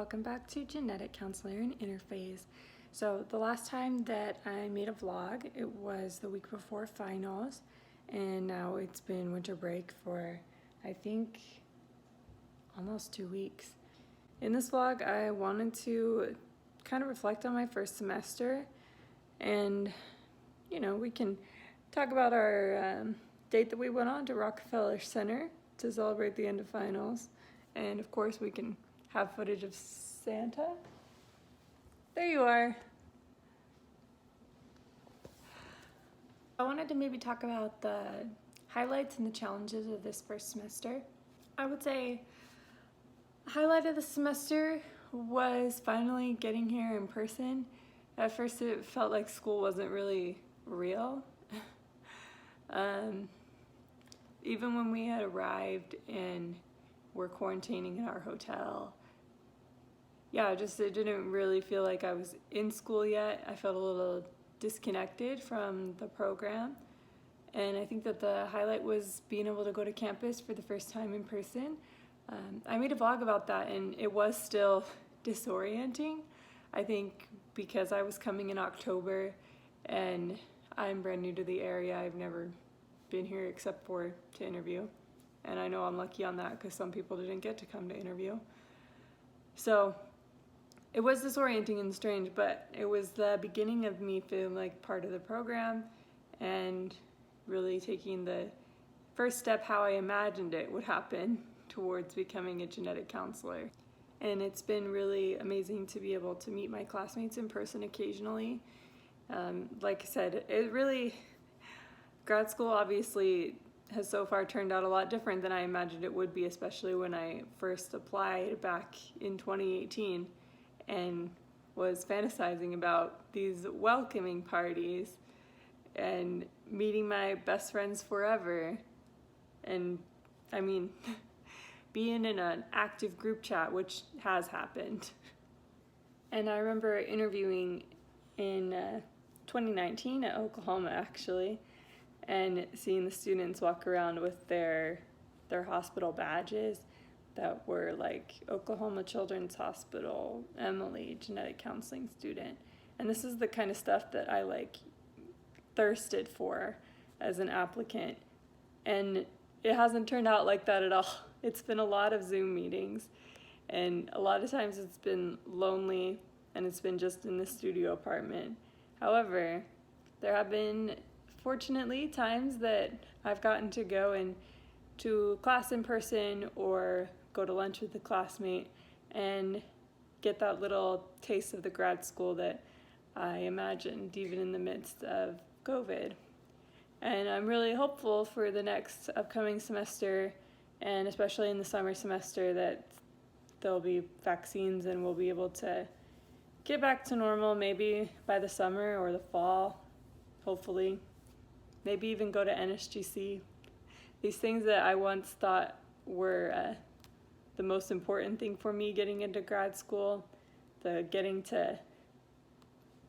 welcome back to Genetic Counselor and Interphase. So the last time that I made a vlog, it was the week before finals, and now it's been winter break for, I think, almost 2 weeks. In this vlog, I wanted to kind of reflect on my first semester, and we can talk about our date that we went on to Rockefeller Center to celebrate the end of finals, and of course we can have footage of Santa. There you are. I wanted to maybe talk about the highlights and the challenges of this first semester. I would say the highlight of the semester was finally getting here in person. At first it felt like school wasn't really real. Even when we had arrived and were quarantining in our hotel, it didn't really feel like I was in school yet. I felt a little disconnected from the program, and I think that the highlight was being able to go to campus for the first time in person. I made a vlog about that, and it was still disorienting. I think because I was coming in October and I'm brand new to the area. I've never been here except for to interview, and I know I'm lucky on that because some people didn't get to come to interview. So it was disorienting and strange, but it was the beginning of me feeling like part of the program and really taking the first step how I imagined it would happen towards becoming a genetic counselor. And it's been really amazing to be able to meet my classmates in person occasionally. Like I said, grad school obviously has so far turned out a lot different than I imagined it would be, especially when I first applied back in 2018 and was fantasizing about these welcoming parties and meeting my best friends forever, and being in an active group chat, which has happened. And I remember interviewing in 2019 at Oklahoma actually, and seeing the students walk around with their hospital badges that were like Oklahoma Children's Hospital, Emily, genetic counseling student. And this is the kind of stuff that I thirsted for as an applicant. And it hasn't turned out like that at all. It's been a lot of Zoom meetings, and a lot of times it's been lonely, and it's been just in the studio apartment. However, there have been, fortunately, times that I've gotten to go to class in person or go to lunch with a classmate and get that little taste of the grad school that I imagined even in the midst of COVID. And I'm really hopeful for the next upcoming semester, and especially in the summer semester, that there'll be vaccines and we'll be able to get back to normal maybe by the summer or the fall, hopefully. Maybe even go to NSGC. These things that I once thought were the most important thing for me getting into grad school, the getting to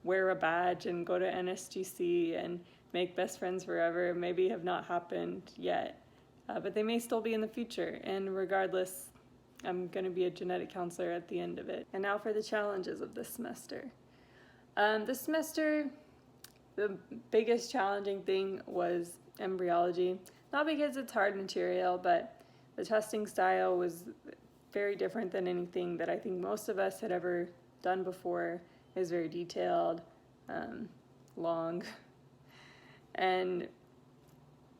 wear a badge and go to NSGC and make best friends forever, maybe have not happened yet, but they may still be in the future. And regardless, I'm going to be a genetic counselor at the end of it. And now for the challenges of this semester. This semester, the biggest challenging thing was embryology. Not because it's hard material, but the testing style was very different than anything that I think most of us had ever done before. It was very detailed, long, and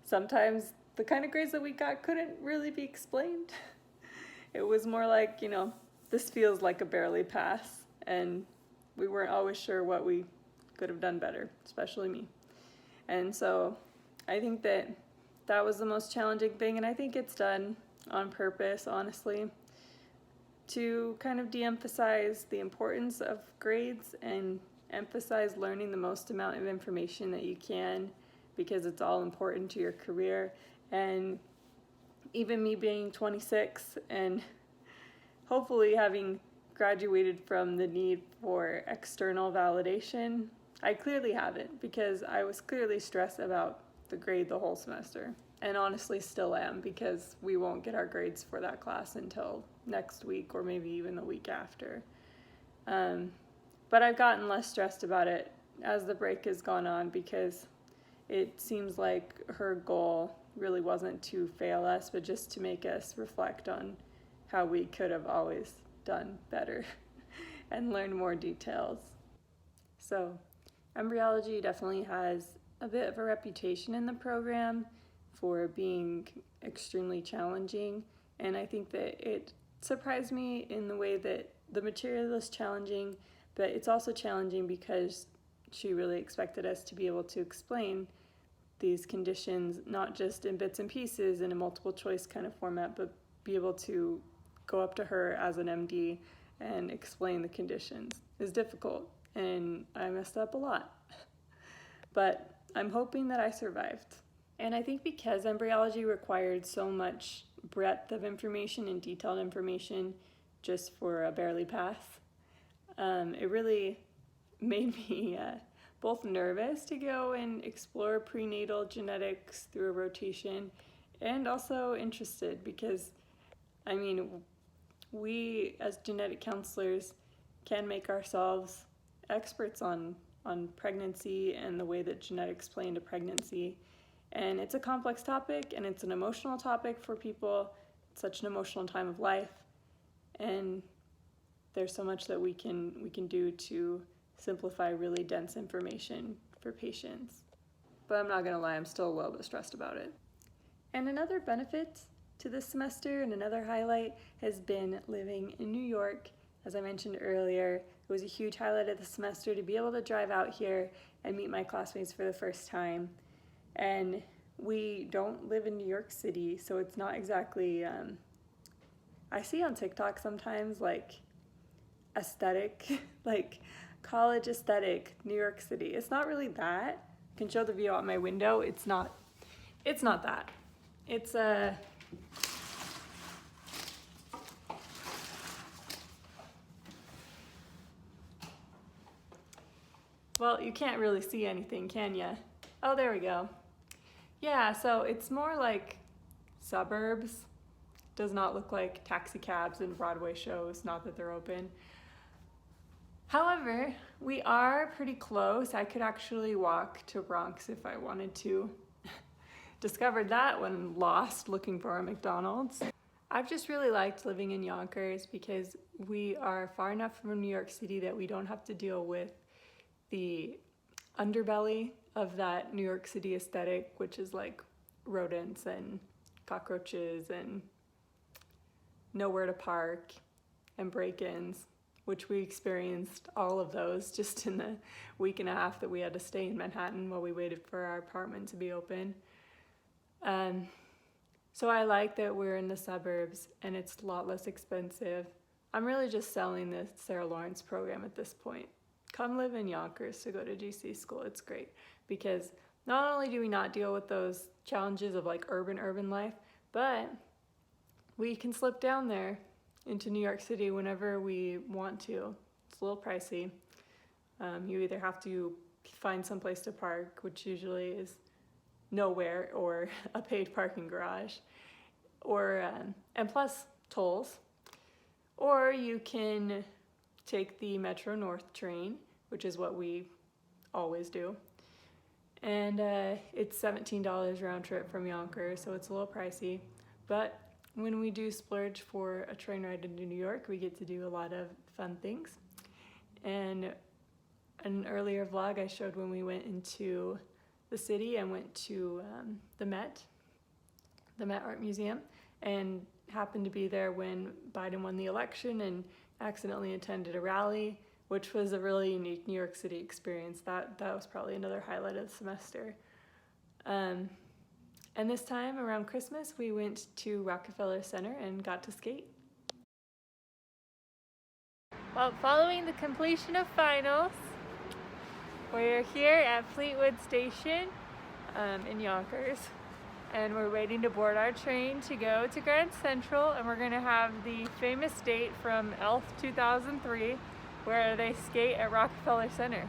sometimes the kind of grades that we got couldn't really be explained. It was more like, this feels like a barely pass, and we weren't always sure what we could have done better, especially me. And so I think that was the most challenging thing, and I think it's done on purpose, honestly, to kind of de-emphasize the importance of grades and emphasize learning the most amount of information that you can, because it's all important to your career. And even me being 26 and hopefully having graduated from the need for external validation, I clearly haven't, because I was clearly stressed about the grade the whole semester. And honestly still am, because we won't get our grades for that class until next week or maybe even the week after. But I've gotten less stressed about it as the break has gone on, because it seems like her goal really wasn't to fail us, but just to make us reflect on how we could have always done better and learn more details. So embryology definitely has a bit of a reputation in the program for being extremely challenging, and I think that it surprised me in the way that the material is challenging, but it's also challenging because she really expected us to be able to explain these conditions, not just in bits and pieces in a multiple choice kind of format, but be able to go up to her as an MD and explain the conditions is difficult, and I messed up a lot. But I'm hoping that I survived. And I think because embryology required so much breadth of information and detailed information just for a barely pass, it really made me both nervous to go and explore prenatal genetics through a rotation, and also interested, because I mean, we as genetic counselors can make ourselves experts on pregnancy and the way that genetics play into pregnancy. And it's a complex topic, and it's an emotional topic for people. It's such an emotional time of life, and there's so much that we can do to simplify really dense information for patients. But I'm not gonna lie, I'm still a little bit stressed about it. And another benefit to this semester, and another highlight, has been living in New York. As I mentioned earlier, it was a huge highlight of the semester to be able to drive out here and meet my classmates for the first time. And we don't live in New York City, so it's not exactly, I see on TikTok sometimes like aesthetic, like college aesthetic, New York City. It's not really that. I can show the view out my window. It's not that. It's well, you can't really see anything, can ya? Oh, there we go. Yeah, so it's more like suburbs. Does not look like taxi cabs and Broadway shows, not that they're open. However, we are pretty close. I could actually walk to Bronx if I wanted to. Discovered that when lost looking for a McDonald's. I've just really liked living in Yonkers because we are far enough from New York City that we don't have to deal with the underbelly of that New York City aesthetic, which is like rodents and cockroaches and nowhere to park and break-ins, which we experienced all of those just in the week and a half that we had to stay in Manhattan while we waited for our apartment to be open. So I like that we're in the suburbs and it's a lot less expensive. I'm really just selling the Sarah Lawrence program at this point. Come live in Yonkers to go to GC school. It's great because not only do we not deal with those challenges of like urban life, but we can slip down there into New York City whenever we want to. It's a little pricey. You either have to find some place to park, which usually is nowhere, or a paid parking garage, or and plus tolls, or you can take the Metro North train, which is what we always do, and it's $17 round trip from Yonkers, so it's a little pricey, but when we do splurge for a train ride into New York, we get to do a lot of fun things. And an earlier vlog I showed when we went into the city and went to the Met Art Museum, and happened to be there when Biden won the election and accidentally attended a rally, which was a really unique New York City experience. That was probably another highlight of the semester. And this time around Christmas, we went to Rockefeller Center and got to skate. Well, following the completion of finals, we're here at Fleetwood Station in Yonkers, and we're waiting to board our train to go to Grand Central, and we're gonna have the famous date from Elf 2003 where they skate at Rockefeller Center.